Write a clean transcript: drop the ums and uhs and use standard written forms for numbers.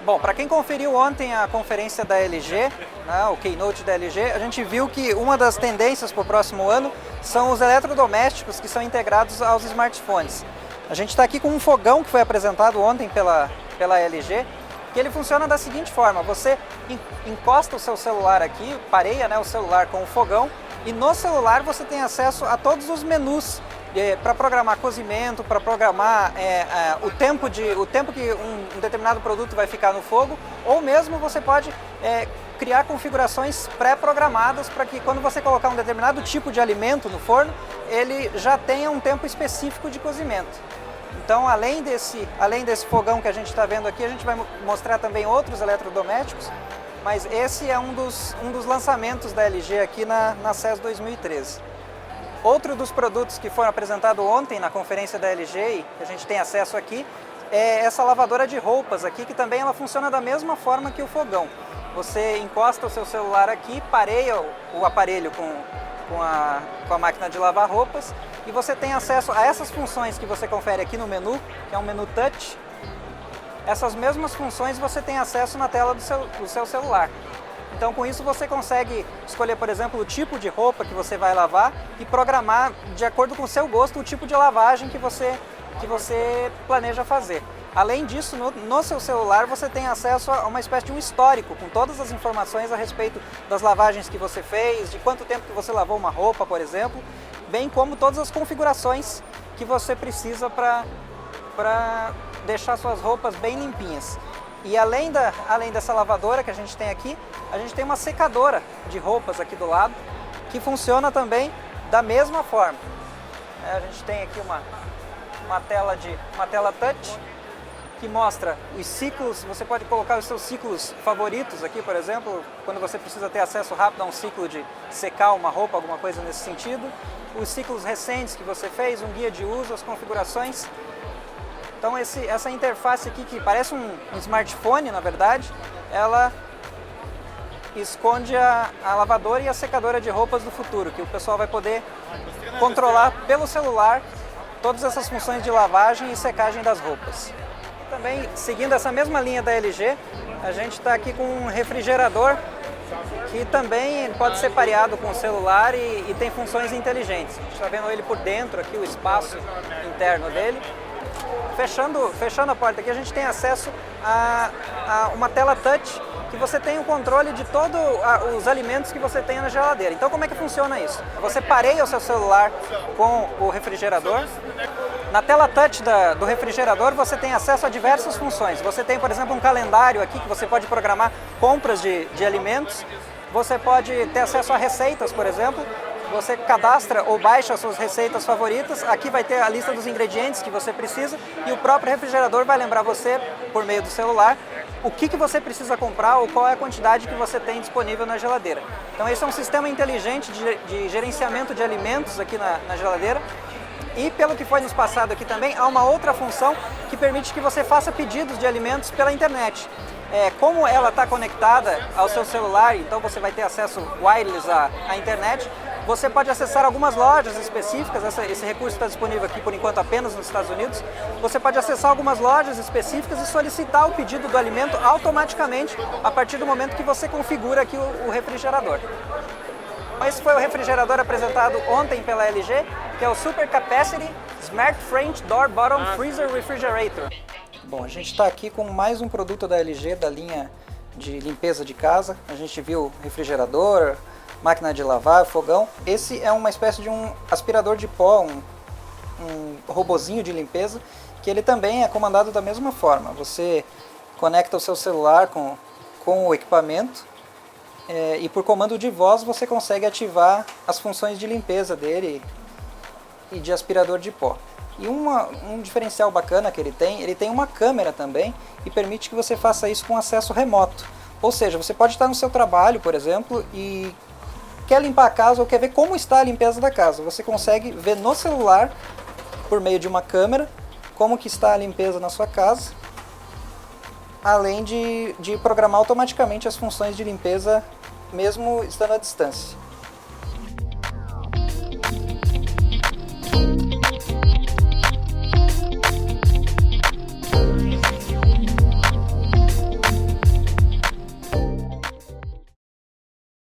Bom, para quem conferiu ontem a conferência da LG, né, o Keynote da LG, a gente viu que uma das tendências para o próximo ano são os eletrodomésticos que são integrados aos smartphones. A gente está aqui com um fogão que foi apresentado ontem pela LG, que ele funciona da seguinte forma: você encosta o seu celular aqui, pareia, né, o celular com o fogão, e no celular você tem acesso a todos os menus para programar cozimento, para programar o tempo que um determinado produto vai ficar no fogo, ou mesmo você pode criar configurações pré-programadas para que quando você colocar um determinado tipo de alimento no forno, ele já tenha um tempo específico de cozimento. Então, além desse fogão que a gente está vendo aqui, a gente vai mostrar também outros eletrodomésticos, mas esse é um dos lançamentos da LG aqui na CES 2013. Outro dos produtos que foram apresentados ontem na conferência da LG, e que a gente tem acesso aqui, é essa lavadora de roupas aqui, que também ela funciona da mesma forma que o fogão. Você encosta o seu celular aqui, pareia o aparelho com a máquina de lavar roupas, e você tem acesso a essas funções que você confere aqui no menu, que é um menu touch. Essas mesmas funções você tem acesso na tela do seu celular. Então, com isso você consegue escolher, por exemplo, o tipo de roupa que você vai lavar e programar de acordo com o seu gosto o tipo de lavagem que você planeja fazer. Além disso, no seu celular você tem acesso a uma espécie de um histórico com todas as informações a respeito das lavagens que você fez, de quanto tempo que você lavou uma roupa, por exemplo, bem como todas as configurações que você precisa para deixar suas roupas bem limpinhas. E além dessa lavadora que a gente tem aqui, a gente tem uma secadora de roupas aqui do lado, que funciona também da mesma forma. A gente tem aqui uma tela touch, que mostra os ciclos. Você pode colocar os seus ciclos favoritos aqui, por exemplo, quando você precisa ter acesso rápido a um ciclo de secar uma roupa, alguma coisa nesse sentido. Os ciclos recentes que você fez, um guia de uso, as configurações. Então essa interface aqui, que parece um smartphone, na verdade, ela esconde a lavadora e a secadora de roupas do futuro, que o pessoal vai poder controlar pelo celular todas essas funções de lavagem e secagem das roupas. Também, seguindo essa mesma linha da LG, a gente está aqui com um refrigerador que também pode ser pareado com o celular e tem funções inteligentes. A gente está vendo ele por dentro aqui, o espaço interno dele. Fechando a porta aqui, a gente tem acesso a uma tela touch, que você tem o controle de todos os alimentos que você tem na geladeira. Então, como é que funciona isso? Você pareia o seu celular com o refrigerador. Na tela touch do refrigerador você tem acesso a diversas funções. Você tem, por exemplo, um calendário aqui que você pode programar compras de alimentos. Você pode ter acesso a receitas, por exemplo. Você cadastra ou baixa as suas receitas favoritas, aqui vai ter a lista dos ingredientes que você precisa e o próprio refrigerador vai lembrar você, por meio do celular, o que você precisa comprar ou qual é a quantidade que você tem disponível na geladeira. Então esse é um sistema inteligente de gerenciamento de alimentos aqui na geladeira. E pelo que foi nos passado aqui também, há uma outra função que permite que você faça pedidos de alimentos pela internet. Como ela está conectada ao seu celular, então você vai ter acesso wireless à internet, você pode acessar algumas lojas específicas. Esse recurso está disponível aqui por enquanto apenas nos Estados Unidos. Você pode acessar algumas lojas específicas e solicitar o pedido do alimento automaticamente a partir do momento que você configura aqui o refrigerador. Esse foi o refrigerador apresentado ontem pela LG, que é o Super Capacity Smart French Door Bottom Freezer Refrigerator. Bom, a gente está aqui com mais um produto da LG, da linha de limpeza de casa. A gente viu refrigerador, máquina de lavar, fogão. Esse é uma espécie de um aspirador de pó, um robozinho de limpeza, que ele também é comandado da mesma forma. Você conecta o seu celular com o equipamento e por comando de voz você consegue ativar as funções de limpeza dele e de aspirador de pó. E um diferencial bacana que ele tem uma câmera também e permite que você faça isso com acesso remoto. Ou seja, você pode estar no seu trabalho, por exemplo, e quer limpar a casa ou quer ver como está a limpeza da casa. Você consegue ver no celular, por meio de uma câmera, como que está a limpeza na sua casa, além de programar automaticamente as funções de limpeza, mesmo estando à distância.